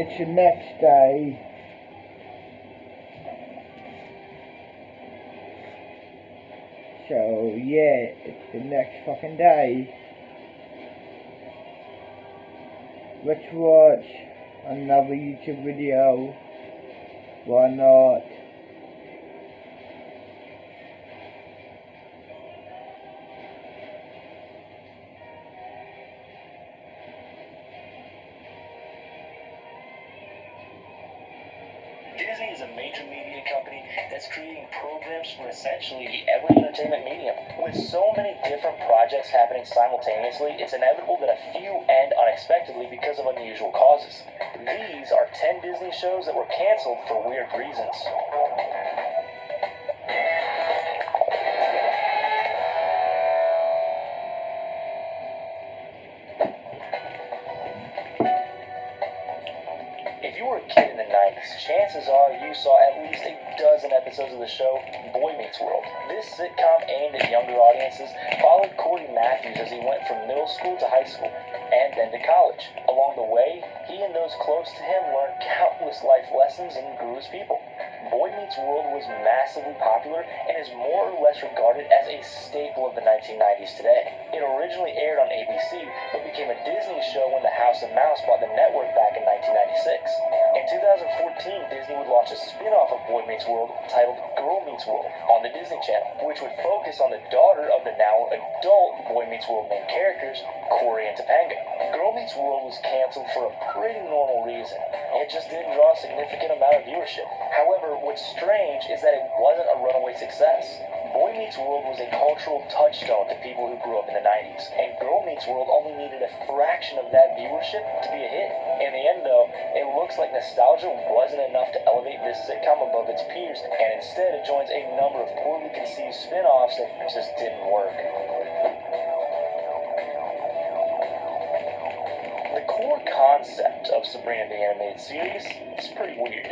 it's the next day. So yeah, it's the next fucking day. Let's watch another YouTube video. Why not? Disney is a major media company that's creating programs for essentially every entertainment medium. With so many different projects happening simultaneously, it's inevitable that a few end unexpectedly because of unusual causes. These are 10 Disney shows that were canceled for weird reasons. If you were a kid in the 90s, chances are you saw at least a dozen episodes of the show Boy Meets World. This sitcom aimed at younger audiences followed Corey Matthews as he went from middle school to high school, and then to college. Along the way, he and those close to him learned countless life lessons and grew as people. Boy Meets World was massively popular and is more or less regarded as a staple of the 1990s today. It originally aired on ABC, but became a Disney show when the House of Mouse bought the network back in 1996. In 2014, Disney would launch a spin-off of Boy Meets World titled Girl Meets World on the Disney Channel, which would focus on the daughter of the now adult Boy Meets World main characters, Corey and Topanga. Girl Meets World was canceled for a pretty normal reason. It just didn't draw a significant amount of viewership. However, what's strange is that it wasn't a runaway success. Boy Meets World was a cultural touchstone to people who grew up in the 90s, and Girl Meets World only needed a fraction of that viewership to be a hit. In the end, though, it looks like nostalgia wasn't enough to elevate this sitcom above its peers, and instead it joins a number of poorly conceived spin-offs that just didn't work. The core concept of Sabrina the Animated Series is pretty weird.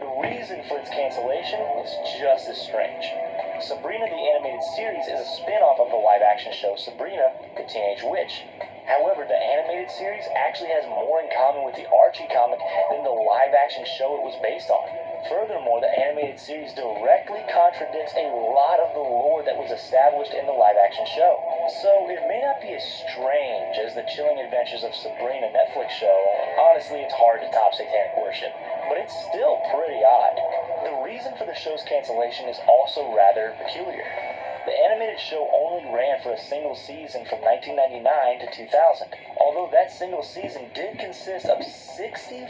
The reason for its cancellation is just as strange. Sabrina the Animated Series is a spin-off of the live-action show Sabrina the Teenage Witch. However, the animated series actually has more in common with the Archie comic than the live-action show it was based on. Furthermore, the animated series directly contradicts a lot of the lore that was established in the live-action show. So, it may not be as strange as the Chilling Adventures of Sabrina Netflix show. Honestly, it's hard to top satanic worship, but it's still pretty odd. The reason for the show's cancellation is also rather peculiar. The animated show only ran for a single season from 1999 to 2000, although that single season did consist of 65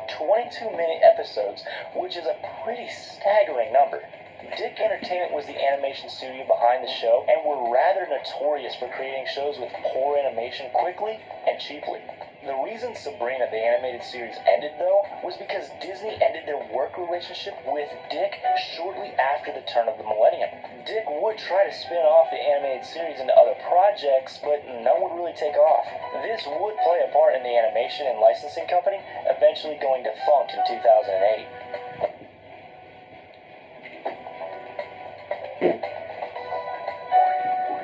22-minute episodes, which is a pretty staggering number. Dick Entertainment was the animation studio behind the show and were rather notorious for creating shows with poor animation quickly and cheaply. The reason Sabrina the Animated Series ended, though, was because Disney ended their work relationship with Dick shortly after the turn of the millennium. Dick would try to spin off the animated series into other projects, but none would really take off. This would play a part in the animation and licensing company eventually going defunct in 2008.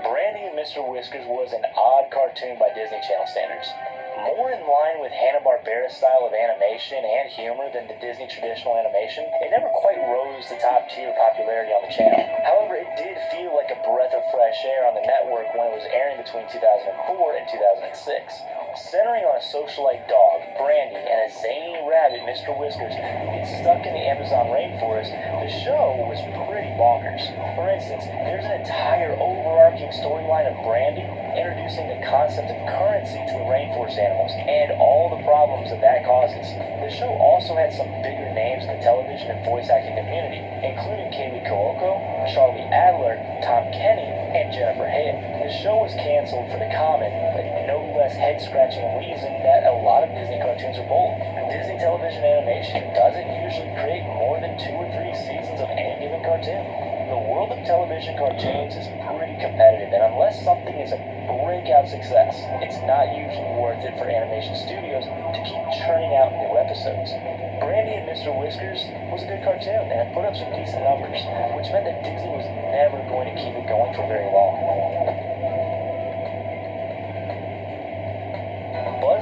Brandy and Mr Whiskers was an odd cartoon by Disney Channel standards. More in line with Hanna-Barbera's style of animation and humor than the Disney traditional animation, it never quite rose to top-tier popularity on the channel. However, it did feel like a breath of fresh air on the network when it was airing between 2004 and 2006. Centering on a socialite dog, Brandy, and a zany rabbit, Mr. Whiskers, get stuck in the Amazon rainforest, the show was pretty bonkers. For instance, there's an entire overarching storyline of Brandy introducing the concept of currency to the rainforest animals and all the problems that that causes. The show also had some bigger names in the television and voice acting community, including Kaylee Cuoco, Charlie Adler, Tom Kenny, and Jennifer Hale. The show was canceled for the common, but no less head-scratching reason that a lot of Disney cartoons are bold. Disney television animation doesn't usually create more than 2 or 3 seasons of any given cartoon. The world of television cartoons is pretty competitive, and unless something is a breakout success, it's not usually worth it for animation studios to keep churning out new episodes. Brandy and Mr. Whiskers was a good cartoon, and it put up some decent numbers, which meant that Disney was never going to keep it going for very long.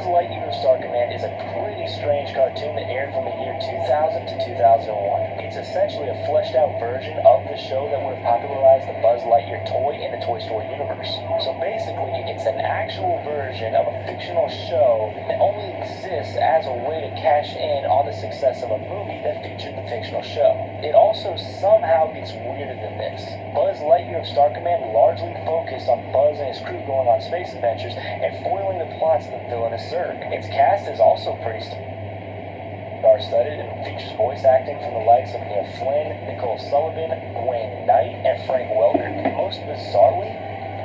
Buzz Lightyear of Star Command is a pretty strange cartoon that aired from the year 2000 to 2001. It's essentially a fleshed out version of the show that would have popularized the Buzz Lightyear toy in the Toy Story universe. So basically, it's an actual version of a fictional show that only exists as a way to cash in on the success of a movie that featured the fictional show. It also somehow gets weirder than this. Buzz Lightyear of Star Command largely focused on Buzz and his crew going on space adventures and foiling the plots of the villainous Zurg. Its cast is also pretty star-studded and features voice acting from the likes of Neil Flynn, Nicole Sullivan, Wayne Knight, and Frank Welker. Most bizarrely,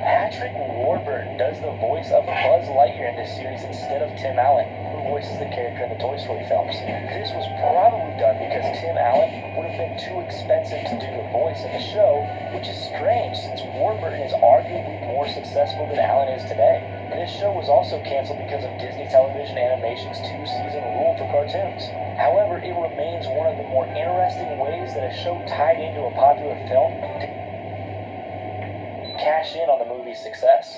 Patrick Warburton does the voice of Buzz Lightyear in this series instead of Tim Allen, who voices the character in the Toy Story films. This was probably done because Tim Allen would have been too expensive to do the voice in the show, which is strange since Warburton is arguably more successful than Allen is today. This show was also canceled because of Disney Television Animation's 2-season rule for cartoons. However, it remains one of the more interesting ways that a show tied into a popular film to cash in on the movie's success.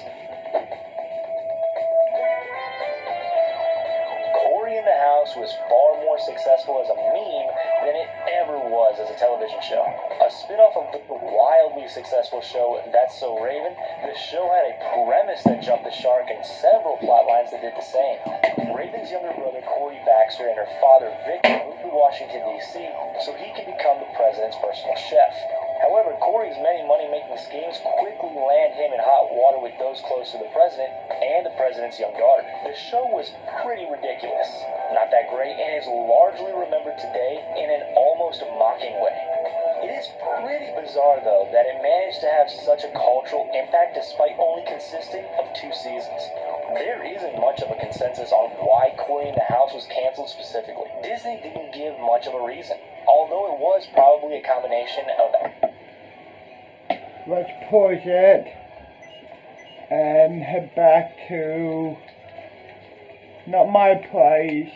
Cory in the House was far more successful as a meme than it ever was as a television show. A spin-off of the wildly successful show That's So Raven, the show had a premise that jumped the shark and several plot lines that did the same. Raven's younger brother Cory Baxter and her father Victor moved to Washington, D.C. so he could become the president's personal chef. However, Cory's many money-making schemes quickly land him in hot water with those close to the president and the president's young daughter. The show was pretty ridiculous, not that great, and is largely remembered today in an almost mocking way. It is pretty bizarre, though, that it managed to have such a cultural impact despite only consisting of 2 seasons. There isn't much of a consensus on why Cory in the House was canceled specifically. Disney didn't give much of a reason, although it was probably a combination of... Let's pause it and head back to not my place,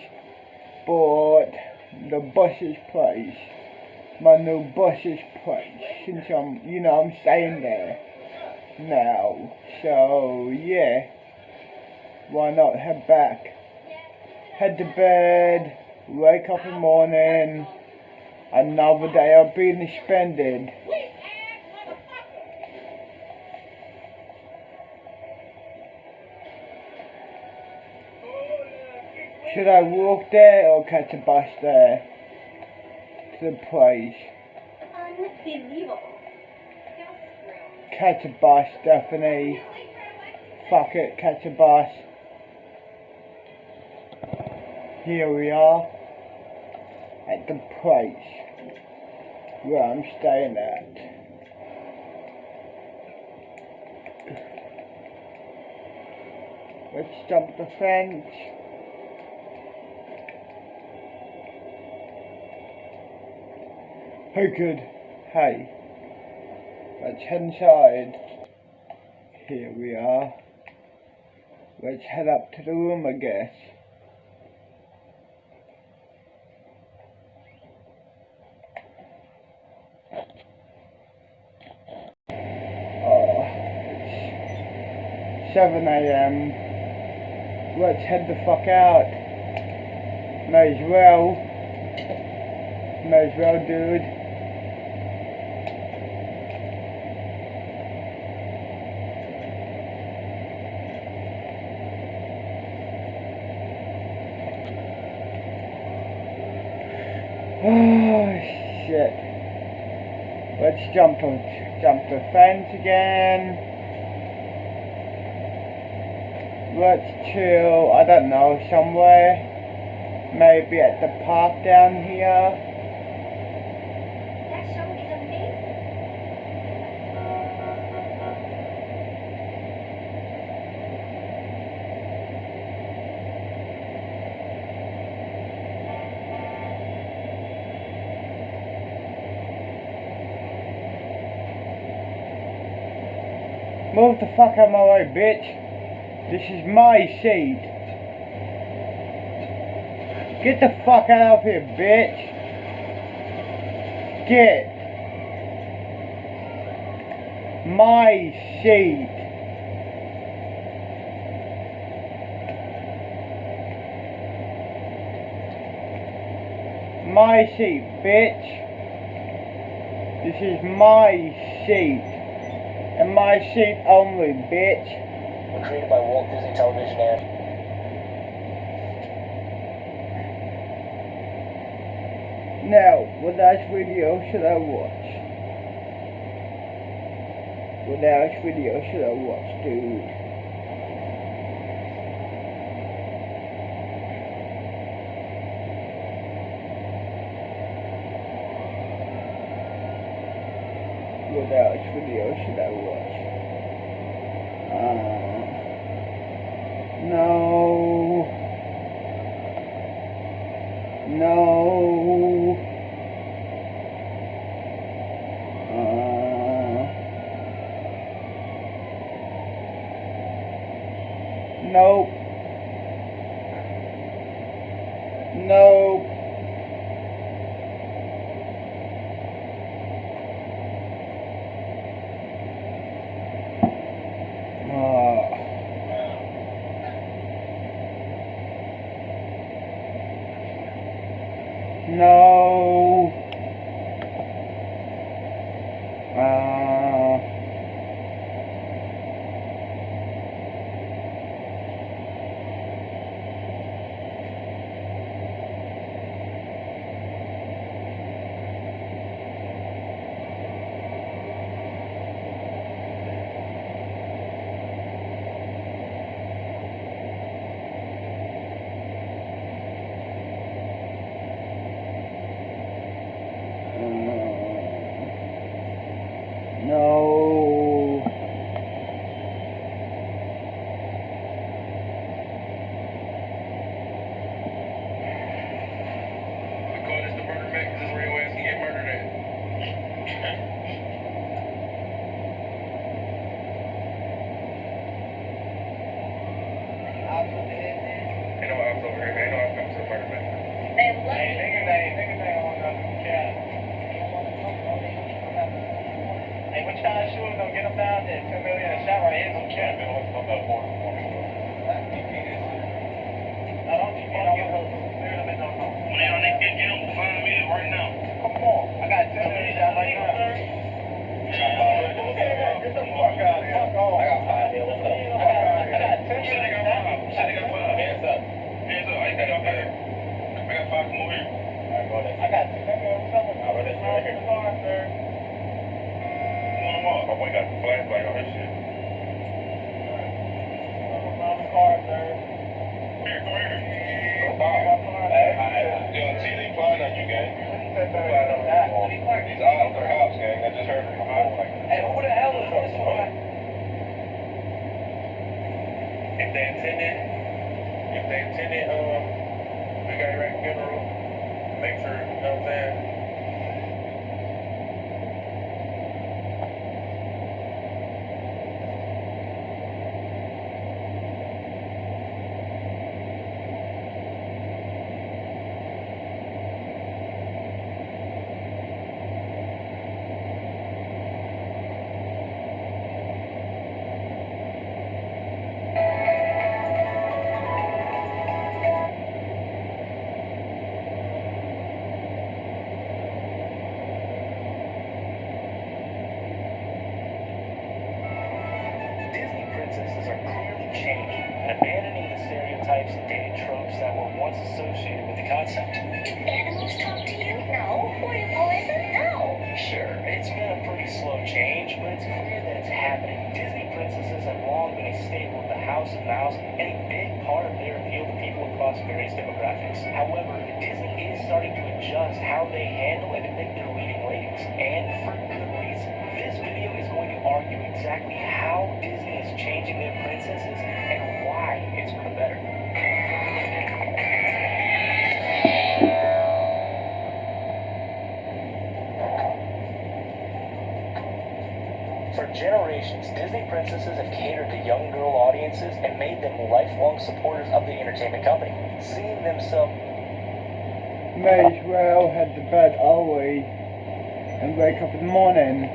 but the bus's place. My new bus's place, since I'm staying there now. So yeah, why not head back? Head to bed, wake up in the morning, another day of being expended. Should I walk there or catch a bus there to the place? Unbelievable. Catch a bus, definitely. Fuck it, catch a bus. Here we are at the place where I'm staying at. Let's jump the fence. Hey kid, hey, let's head inside. Here we are. Let's head up to the room, I guess. Oh, it's 7 AM. Let's head the fuck out. May as well, dude. Oh shit. Let's jump the fence again. Let's chill, I don't know, somewhere. Maybe at the park down here. That show is amazing. Move the fuck out of my way, bitch. This is my seat. Get the fuck out of here, bitch. Get. My seat. my seat, bitch. This is my seat. And my seat only, bitch. Created by Walt Disney Television and Now, what last video should I watch? What last video should I watch, dude? What else video should I watch? No. Nope. Nope. No. No. Call this the murder man, 'cause this is where your ass can get murdered at. Ain't no ops over here, man. Ain't no ops coming to the murder man. Hey, what kind of shoes gonna get them down there? 2 million a shot right here, no chance. I don't get no home. Man, they get them behind me right now. Come on, I got 2 million shot right now. Get the fuck out of here. I got 5 million. I got 10 million. They got 5. Hands up. Hands up. I got 5. I got 5 more here. I got 2 million. Something around the car, sir. My boy got the flashlight on his shit. Around the car, sir. Here, come here. Yo, TD flying on you, gang. These odds are cops, gang. I just heard from out like Hey, who the hell is this? if they intended, we got right funeral, make sure, you know what I'm saying? Disney princesses are clearly changing and abandoning the stereotypes and dated tropes that were once associated with the concept. Did animals talk to you? No. Were you poison? No. Sure, it's been a pretty slow change, but it's clear that it's happening. Disney princesses have long been a staple of the House of Mouse and a big part of their appeal to people across various demographics. However, Disney is starting to adjust how they handle and depict their leading ladies, and for good reason. This video is going to argue exactly how Disney is changing their princesses and why it's for the better. For generations, Disney princesses have catered to young girl audiences and made them lifelong supporters of the entertainment company, seeing themselves May as well head to bed early and wake up in the morning.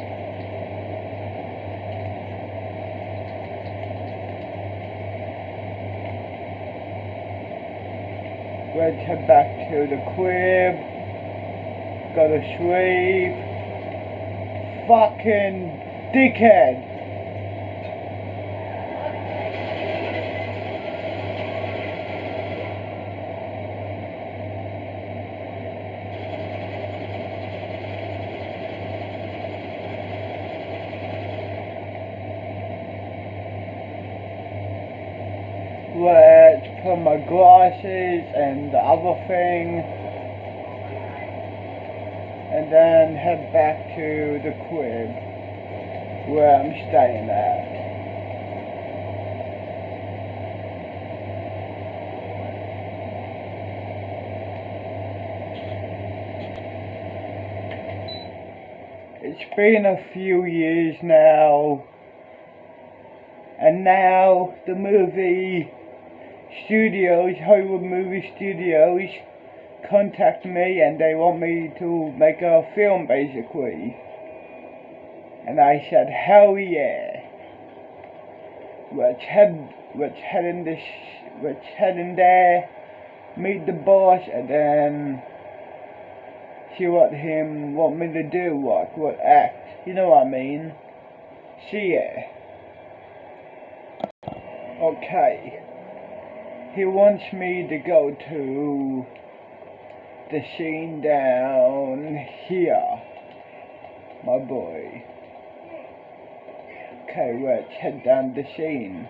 Let's head back to the crib. Go to sleep. Fucking dickhead. Let's put my glasses and the other thing, and then head back to the crib where I'm staying at. It's been a few years now, and now the movie studios, Hollywood movie studios, contact me and they want me to make a film basically. And I said, hell yeah. Let's head in there, meet the boss, and then see what him want me to do, what act, you know what I mean. See ya. Okay. He wants me to go to the scene down here, my boy. Okay, let's head down the scene.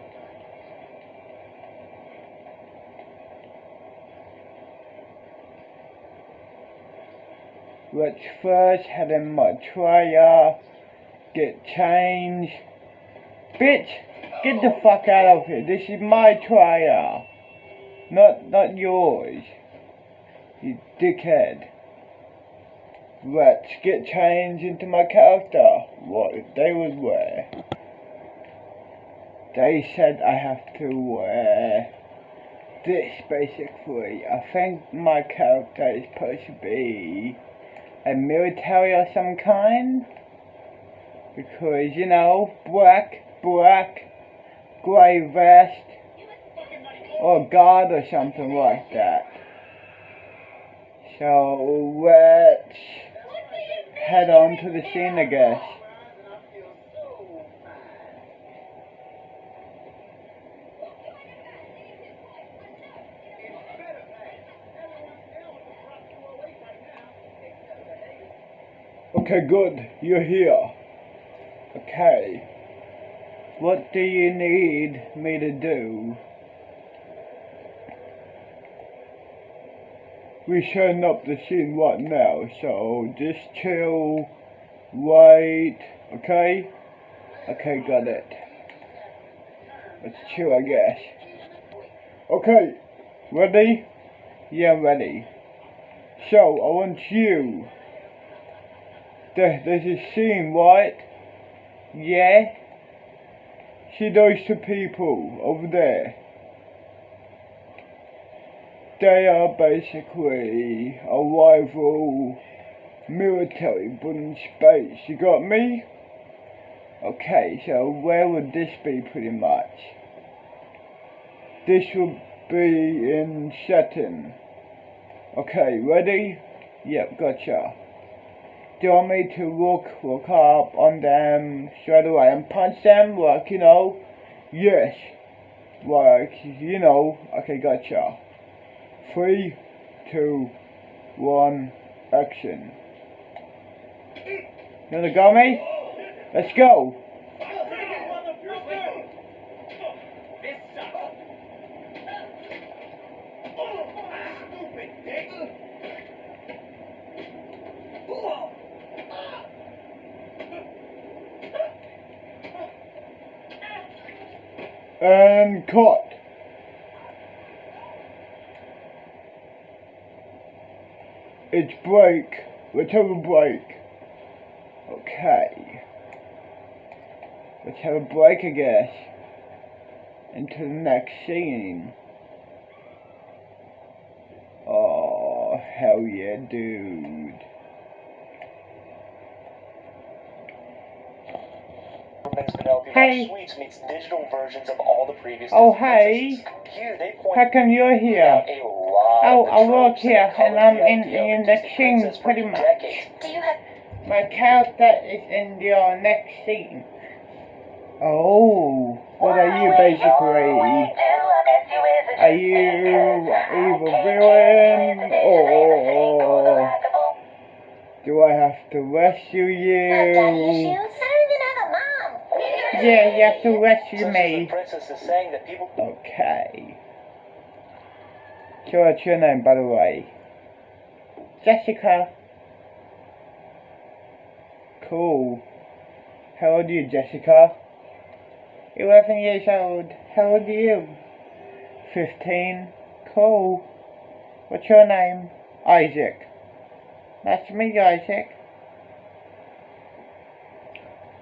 Let's first head in my trailer, get changed. Bitch, get the fuck out of here. This is my trailer. Not yours, you dickhead. Let's get changed into my character. What they would wear. They said I have to wear this basically. I think my character is supposed to be a military of some kind. Because, you know, black, grey vest, or guard or something like that. So let's head on to the scene, I guess. Okay, good, you're here. Okay, what do you need me to do? We're setting up the scene right now, so just chill, wait, okay? Okay, got it. Let's chill, I guess. Okay, ready? Yeah, I'm ready. So, I want you. There's a scene, right? Yeah? See those two people over there? They are basically a rival military but in space. You got me? Okay, so where would this be pretty much? This would be in setting. Okay, ready? Yep, gotcha. Do you want me to walk up on them straight away and punch them, like, you know? Yes. Like, you know. Okay, gotcha. 3, 2, 1, action. You wanna go me? Let's go. And cut. It's break. Let's have a break. Okay. Let's have a break, I guess. Into the next scene. Oh, hell yeah, dude. Miss Penelope Hey. Sweets meets digital versions of all the previous Oh, Disney hey. princesses. Here they point How come you're here? out a lot Oh, of the I work tropes here, that colored and I'm the in idea of your a next Disney scene, princess for pretty much. decades. Do you have My character is in your next scene. Oh, what are you basically? Are you evil villain, or do I have to rescue you? Yeah, you have to rescue Such as the me. princess is saying that people Okay. So what's your name, by the way? Jessica. Cool. How old are you, Jessica? 11 years old. How old are you? 15. Cool. What's your name? Isaac. Nice to meet you, Isaac.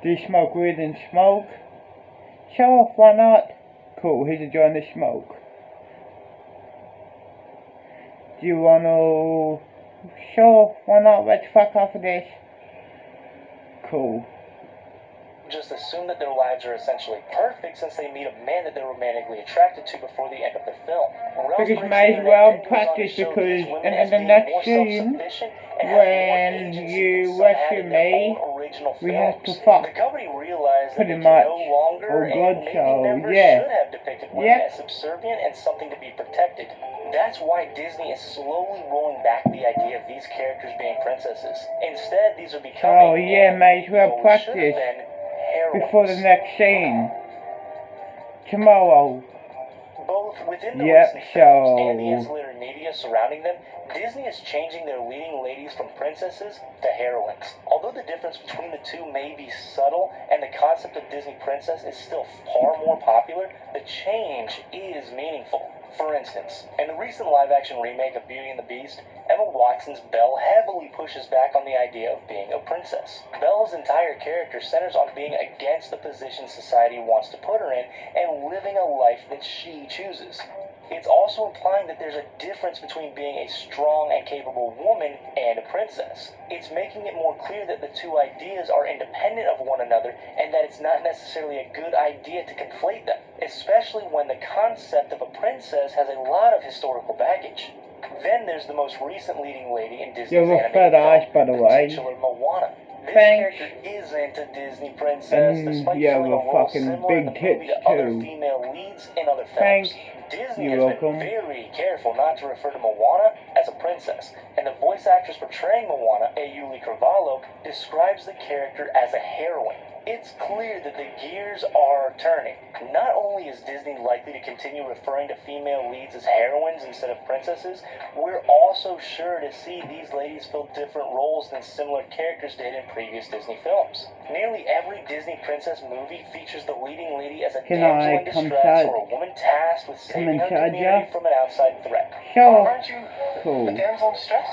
Do you smoke weed and smoke? Sure, why not? Cool, here's a joint to smoke. Do you wanna... Sure, why not? Let's fuck off of this. Cool. just assume that their lives are essentially perfect since they meet a man that they're romantically attracted to before the end of the film. Because may as well practice, because in the next scene, when you rescue me, we have to fuck. The company realized that Pretty they much. no longer Oh god, and maybe so never yeah. should have depicted women Yep. as subservient and something to be protected. That's why Disney is slowly rolling back the idea of these characters being princesses. Instead, these are becoming, Oh yeah, may as well what should have practice been, heroines. before the next scene. Tomorrow. Both within the Yep, recent films and the so... ancillary media surrounding them, Disney is changing their leading ladies from princesses to heroines. Although the difference between the two may be subtle and the concept of Disney princess is still far more popular, the change is meaningful. For instance, in the recent live-action remake of Beauty and the Beast, Emma Watson's Belle heavily pushes back on the idea of being a princess. Belle's entire character centers on being against the position society wants to put her in and living a life that she chooses. It's also implying that there's a difference between being a strong and capable woman and a princess. It's making it more clear that the two ideas are independent of one another and that it's not necessarily a good idea to conflate them, especially when the concept of a princess has a lot of historical baggage. Then there's the most recent leading lady in Disney's You have a animated fat eyes, by film, the way. titular Moana. This Thanks. character isn't a Disney princess, And despite you have filling a a role fucking similar in the big movie tits to other too. female leads in other Thanks. films. Disney You're has welcome. been very careful not to refer to Moana as a princess, and the voice actress portraying Moana, Ayuli Carvalho, describes the character as a heroine. It's clear that the gears are turning. Not only is Disney likely to continue referring to female leads as heroines instead of princesses, we're also sure to see these ladies fill different roles than similar characters did in previous Disney films. Nearly every Disney princess movie features the leading lady as a Can damsel I in come distress inside? or a woman tasked with saving her inside community ya? from an outside threat. Sure. Aren't you Cool. a damsel in distress?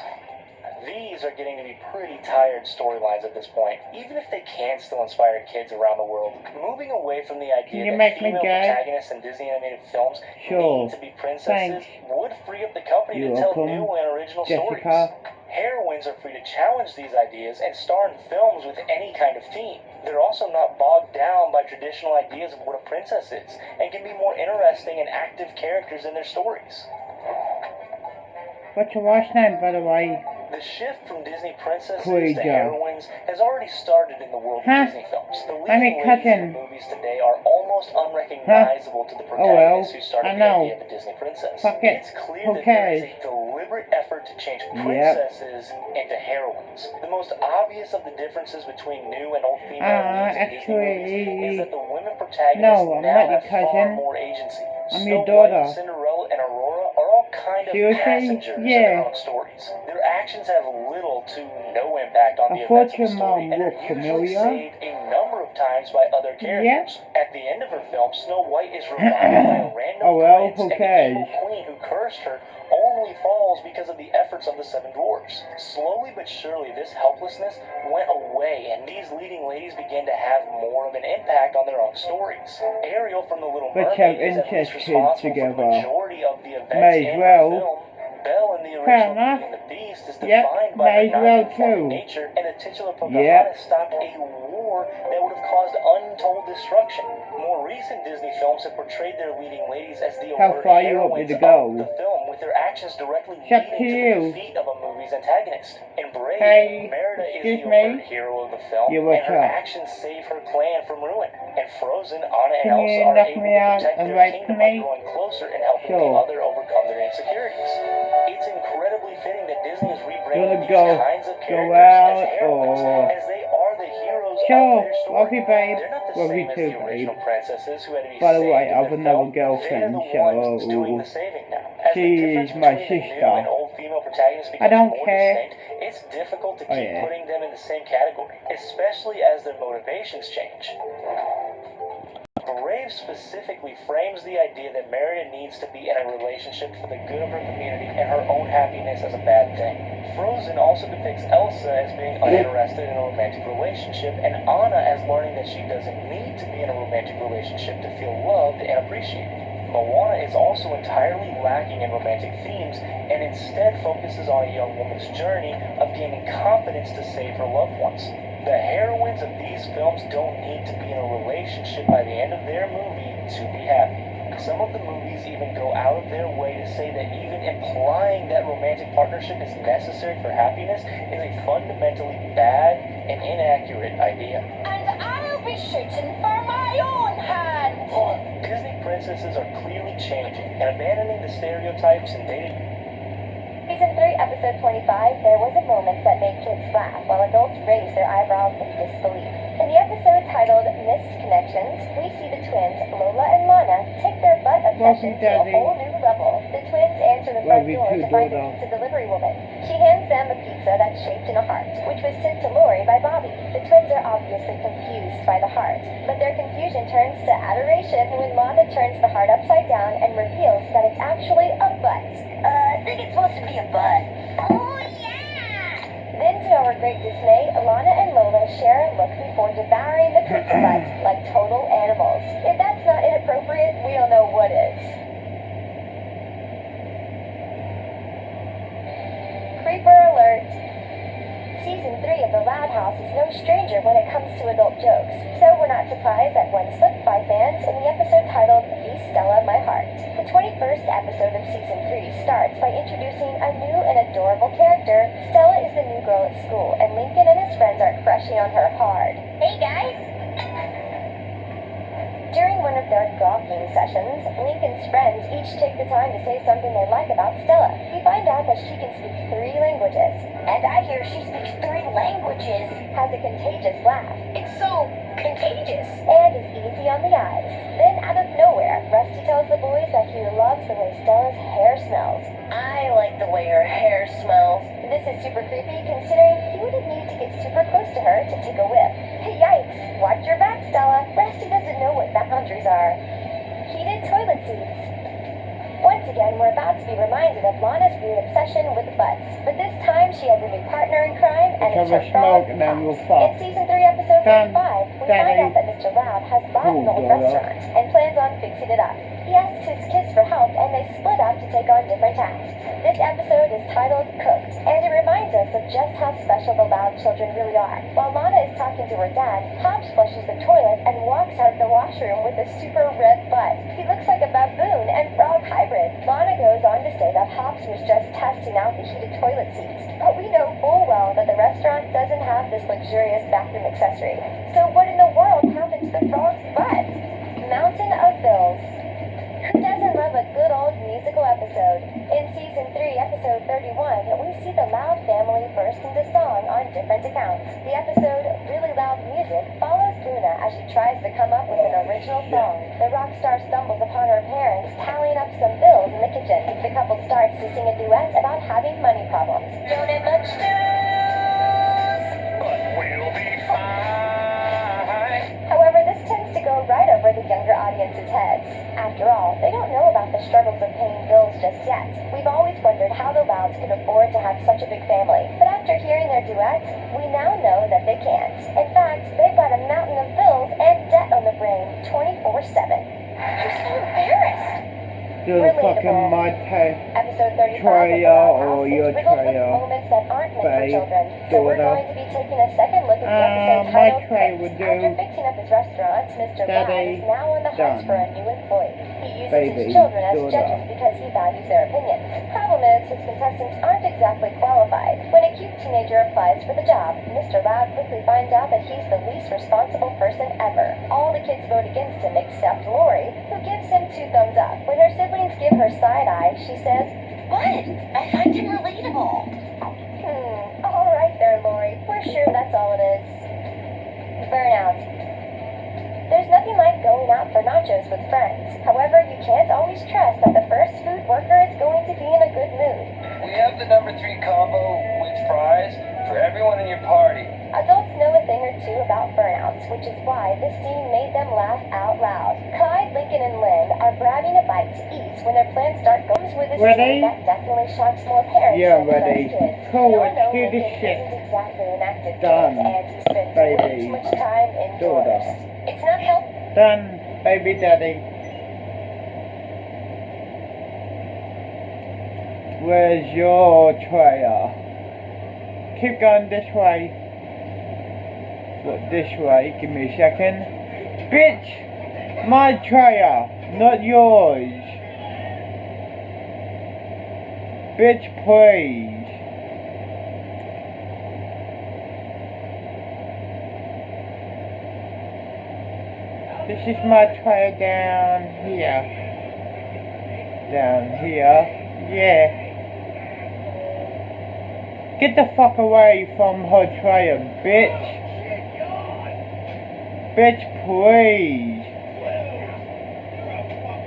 These are getting to be pretty tired storylines at this point, even if they can still inspire kids around the world. Moving away from the idea you that make me female gay? protagonists in Disney animated films Sure. need to be princesses Thanks. would free up the company You're to tell welcome, new and original Jessica. stories. Heroines are free to challenge these ideas and star in films with any kind of theme. They're also not bogged down by traditional ideas of what a princess is, and can be more interesting and active characters in their stories. What's your last name, by the way? The shift from Disney princesses Cool, to yeah. heroines has already started in the world Huh? of Disney films. The I'm a leading ladies in cousin. the movies today are almost unrecognizable to the Oh well, protagonists who started I the know. idea of a Disney princess. Fuck it. It's clear Who that there is cares? a deliberate effort to change princesses into heroines. The most obvious of the differences between new and old female leads in Disney movies is that the women protagonists No, I'm now not your have far cousin. more agency. I'm Snow your daughter. White, Cinderella, and Aurora are all kind of Seriously? passengers in Yeah. their own stories. Their actions have little to no impact on I the thought events of your the story, mom and are looked usually familiar. saved a number of times by other characters. At the end of her film, Snow White is revived by a random Oh well, prince, who and the cares? evil queen who cursed her only falls because of the efforts of the Seven Dwarfs. Slowly but surely, this helplessness went away, and these leading ladies began to have more of an impact on their own stories. Ariel from The Little Let's have Mermaid is at least incest kids responsible for the together. majority of the events May as in well. the film, Belle in the Fair original enough. Beauty and the Beast is Yep, defined by may her as well non-conforming too. nature, and the titular Yep. Pocahontas stopped a war that would have caused untold destruction. More recent Disney films have portrayed their leading ladies as the How overt far you want me heroines to go? of the film, with their actions directly It's up leading to to you. the defeat of a movie's antagonist. In Brave, Hey, Merida is excuse the me? overt hero of the film, Yeah, and what's her up? actions save her clan from ruin. In Frozen, Anna and Can Elsa you are knock able me to out protect and their wait kingdom for by me? growing closer and helping the Sure. other overcome their insecurities. It's incredibly fitting that Disney is You rebranding wanna these go kinds of go characters out as heroines, or as they are the heroes of sure, their story. love you, babe. They're not the Love you same as too, the babe. original princesses who had to be By the saved way, in I have their another film. They're girlfriend, the ones doing the so saving now. As the she's difference my between the new sister. and old female protagonists I becomes don't more care. distinct, it's difficult to Oh, keep yeah. putting them in the same category, especially as their motivations change. Brave specifically frames the idea that Merida needs to be in a relationship for the good of her community and her own happiness as a bad thing. Frozen also depicts Elsa as being uninterested in a romantic relationship, and Anna as learning that she doesn't need to be in a romantic relationship to feel loved and appreciated. Moana is also entirely lacking in romantic themes and instead focuses on a young woman's journey of gaining confidence to save her loved ones. The heroines of these films don't need to be in a relationship by the end of their movie to be happy. Some of the movies even go out of their way to say that even implying that romantic partnership is necessary for happiness is a fundamentally bad and inaccurate idea. And I'll be shooting for my own hand. Disney princesses are clearly changing and abandoning the stereotypes and dated. Season 3, Episode 25, there was a moment that made kids laugh while adults raised their eyebrows in disbelief. In the episode titled Missed Connections, we see the twins, Lola and Lana, take their butt obsession to a Daddy. whole new level. The twins answer the front Love you door too, to find a Dodo. pizza delivery woman. She hands them a pizza that's shaped in a heart, which was sent to Lori by Bobby. The twins are obviously confused by the heart, but their confusion turns to adoration when Lana turns the heart upside down and reveals that it's actually a butt. I think it's supposed to be a butt. Oh, yeah! Then, to our great dismay, Lana and Lola share a look before devouring the pizza butt like total animals. If that's not inappropriate, we don't know what is. Creeper alert! Season 3 of The Loud House is no stranger when it comes to adult jokes, so we're not surprised that one slipped by fans in the episode titled Be Stella My Heart. The 21st episode of Season 3 starts by introducing a new and adorable character. Stella is the new girl at school, and Lincoln and his friends are crushing on her hard. Hey, guys. During one of their gawking sessions, Lincoln's friends each take the time to say something they like about Stella. We find out that she can speak 3 languages, And I hear she speaks 3 languages. has a contagious laugh, It's so contagious. and is easy on the eyes. Then, out of nowhere, Rusty tells the boys that he loves the way Stella's hair smells. I like the way her hair smells. This is super creepy, considering he wouldn't need to get super close to her to take a whiff. Yikes! Watch your back, Stella. Rusty doesn't know what boundaries are. Heated toilet seats. Once again, we're about to be reminded of Lana's weird obsession with butts, but this time she has a new partner in crime, and Let's it's have her a frog, smoke and then we'll Pops. fuck. In Season 3, Episode Done. 35, we Daddy. find out that Mr. Loud has bought an Cool, old Dodo. restaurant and plans on fixing it up. He asks his kids for help, and they split up to take on different tasks. This episode is titled Cooked, and it reminds us of just how special the Loud children really are. While Lana is talking to her dad, Pops flushes the toilet and walks out of the washroom with a super red butt. He looks like a baboon and frog hybrid. Lana goes on to say that Pops was just testing out the heated toilet seats, but we know full well that the restaurant doesn't have this luxurious bathroom accessory. So what in the world happened to the frog's butt? Mountain of Bills. Who doesn't love a good old musical episode? In Season 3, Episode 31, we see the Loud family burst into song on different accounts. The episode, Really Loud Music, follows Luna as she tries to come up with an original song. The rock star stumbles upon her parents tallying up some bills in the kitchen. The couple starts to sing a duet about having money problems. Don't have much news. But we'll be fine. However, this tends to go right over the younger audience's heads. After all, they don't know about the struggles of paying bills just yet. We've always wondered how the Louds could afford to have such a big family. But after hearing their duet, we now know that they can't. In fact, they've got a mountain of bills and debt on the brain 24/7. I'm so embarrassed. Do the fucking my Episode 35 trailer of or House your is riddled with trailer, moments that aren't meant for babe, children. So we're daughter. going to be taking a second look at the episode My titled tray Cooked. would do. After fixing up his restaurant, Mr. Rad Daddy, is now on the hunt done. for a new employee. He uses Baby, his children as daughter. judges because he values their opinions. Problem is, his contestants aren't exactly qualified. When a cute teenager applies for the job, Mr. Rad quickly finds out that he's the least responsible person ever. All the kids vote against him except Lori, who gives him 2 thumbs up. When her siblings give her side eye, she says, What? I find him relatable. All right there, Lori. We're sure that's all it is. Burnout. There's nothing like going out for nachos with friends. However, you can't always trust that the first food worker is going to be in a good mood. We have the number 3 combo with fries for everyone in your party. Adults know a thing or two about burnouts, which is why this scene made them laugh out loud. Clyde, Lincoln, and Lynn are grabbing a bite to eat when their plans start going with a Ready? scene that definitely shocks more parents Yeah, than it does ready. kids. Cool, We all let's know do Lincoln this shit. isn't exactly an active Done, kid, and he spends baby. way too much time indoors. Daughter. It's not helpful. Done, baby daddy. Where's your trailer? Keep going this way. What, this way? Give me a second. Bitch! My trailer, not yours. Bitch, please. This is my trailer down here. Down here. Yeah. Get the fuck away from her trailer, bitch. Bitch, please.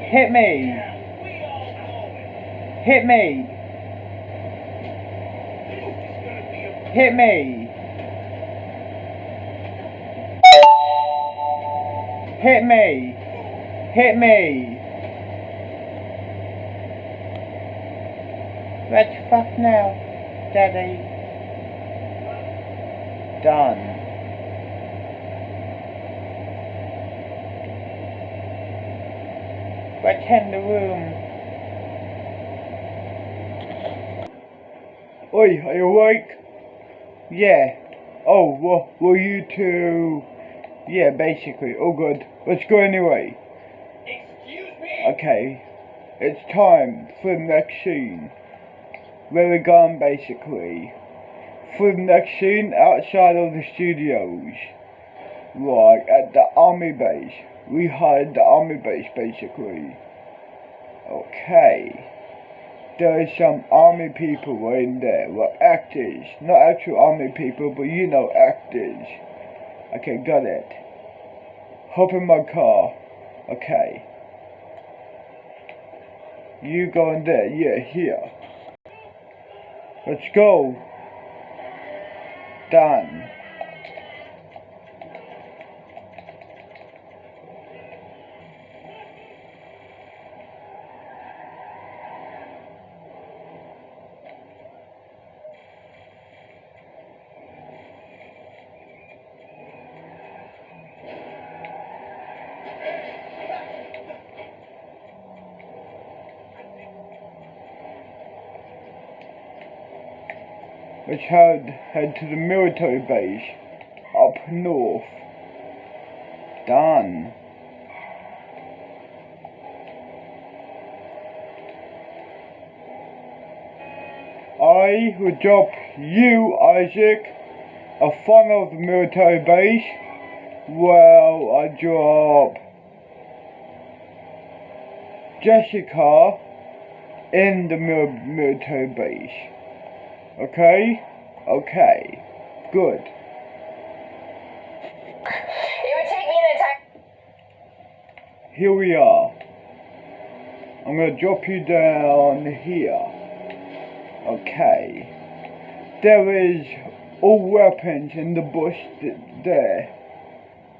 Hit me. Hit me. Hit me. Hit me. Hit me. Let's fuck now, Daddy. Done. Let's in the room. Oi, are you awake? Yeah. Oh, well, you two... Yeah, basically. Oh, good. Let's go anyway. Excuse me? Okay. It's time for the next scene. Where we're going, basically. For the next scene, outside of the studios. Right, at the army base. We hired the army base, basically. Okay. There is some army people in there. Well, actors. Not actual army people, but you know, actors. Okay, got it. Hop in my car. Okay. You go in there. Yeah, here. Let's go. Done. Let's head to the military base up north. Done. I will drop you, Isaac, a front of the military base. Well, I drop Jessica in the military base. Okay? Okay. Good. It would take me an entire... Here we are. I'm gonna drop you down here. Okay. There is all weapons in the bush there.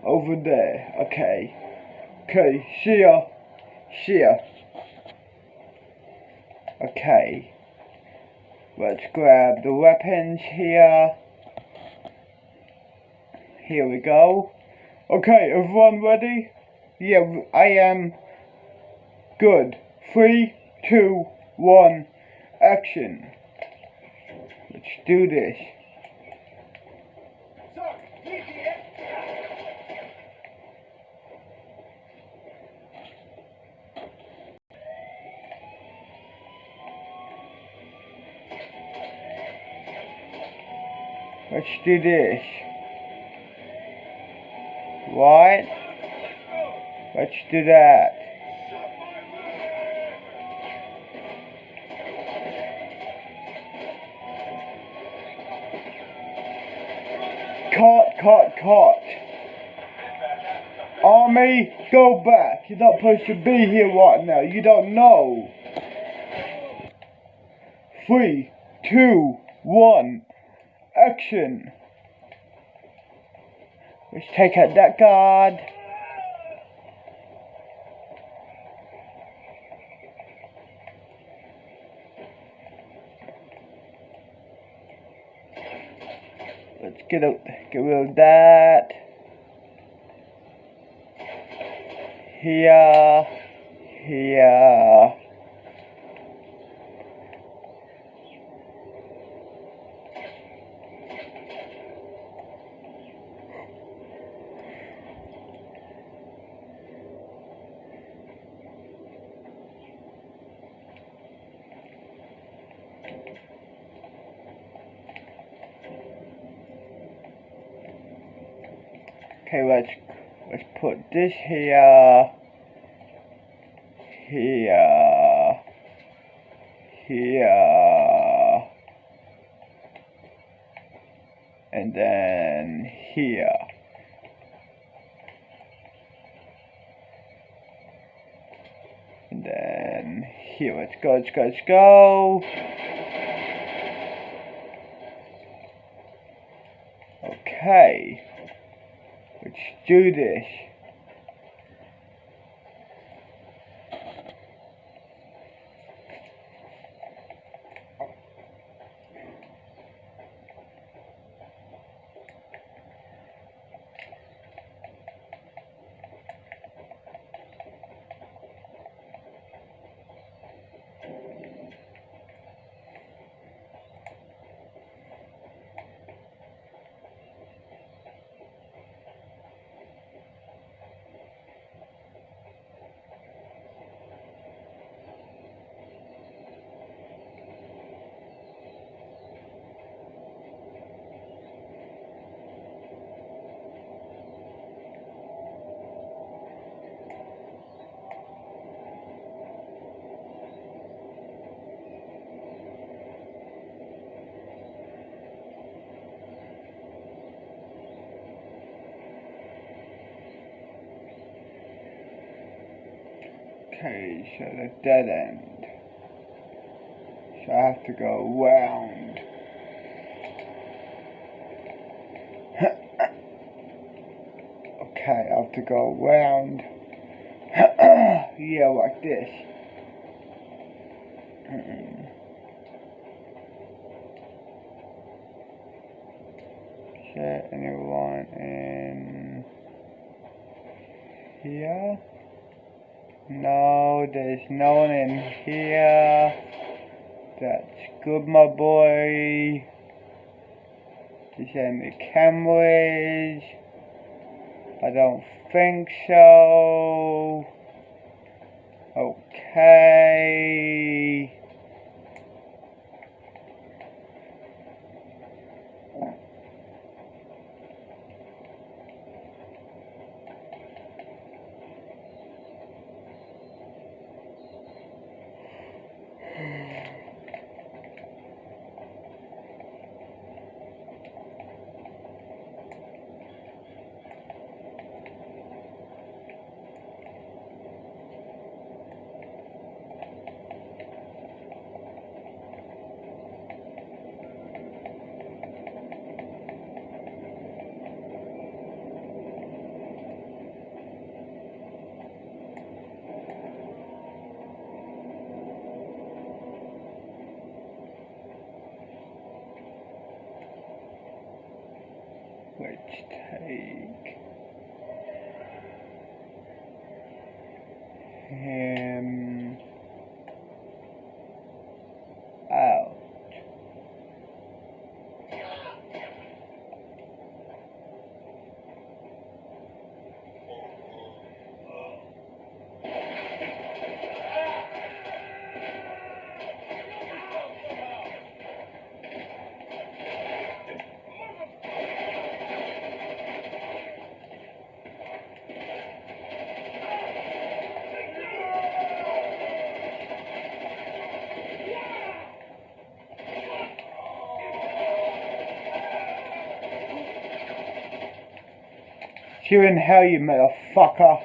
Over there. Okay. Okay, see ya. See ya. Okay. Let's grab the weapons here. Here we go. Okay, everyone ready? Yeah, I am. Good. 3, 2, 1, action. Let's do this. Let's do this. Right? Let's do that. Cut. Army, go back. You're not supposed to be here right now. You don't know. 3, 2, 1, action. Let's take out that guard. Let's get rid of that. Here. Okay, let's put this here, and then here. And then here. Let's go. Okay. Let's do this. Okay, so the dead end. So I have to go round. Okay, I have to go round. Yeah, like this. Set anyone in here? No, there's no one in here. That's good, my boy. Is there any cameras? I don't think so. Okay. Let's take him You're in hell, you motherfucker.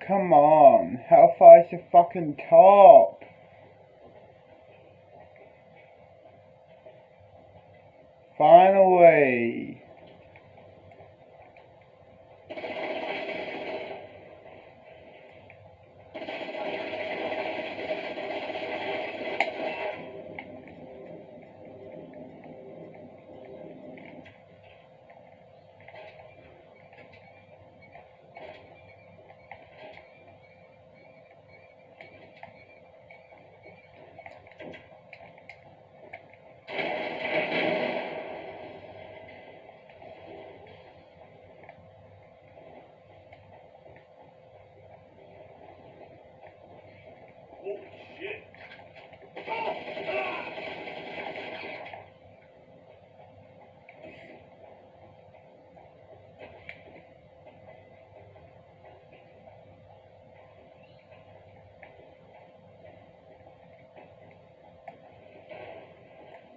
Come on, how far is the fucking top? Finally.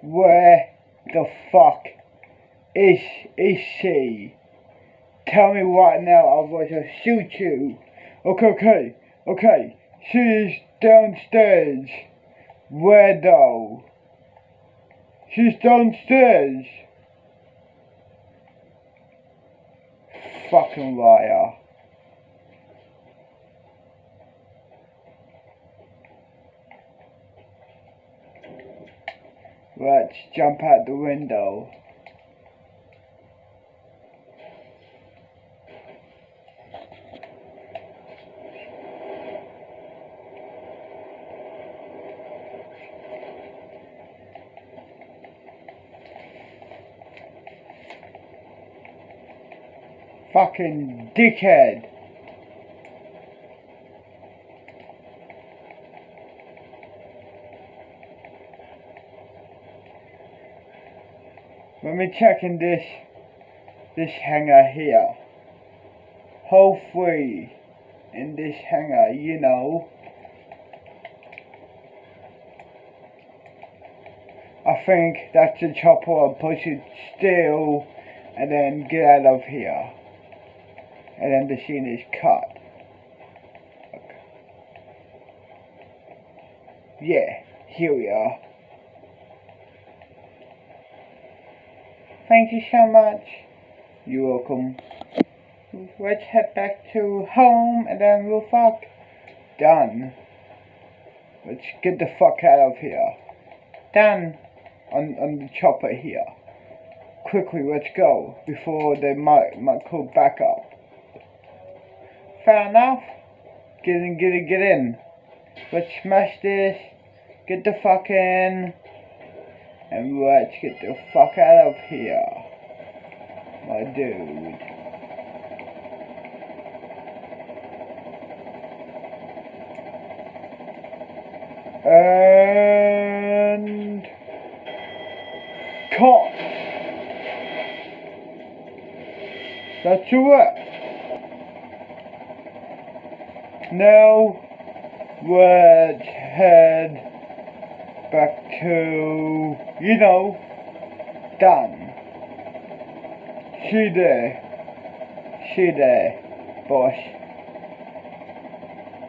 Where the fuck is she? Tell me right now, I was to shoot you. Okay. She is downstairs. Where though? She's downstairs. Fucking liar. Let's jump out the window. Fucking dickhead. Let me check in this hangar here. Hole 3 in this hangar, you know. I think that's the chopper. I'll push it still and then get out of here. And then the scene is cut. Okay. Yeah, here we are. Thank you so much. You're welcome. Let's head back to home and then we'll fuck. Done. Let's get the fuck out of here. Done. On the chopper here. Quickly, let's go before they might call back up. Fair enough. Get in. Let's smash this. Get the fuck in. And let's get the fuck out of here. My dude. And cut. That's it. Now let's head back to, you know, done. She there, boss.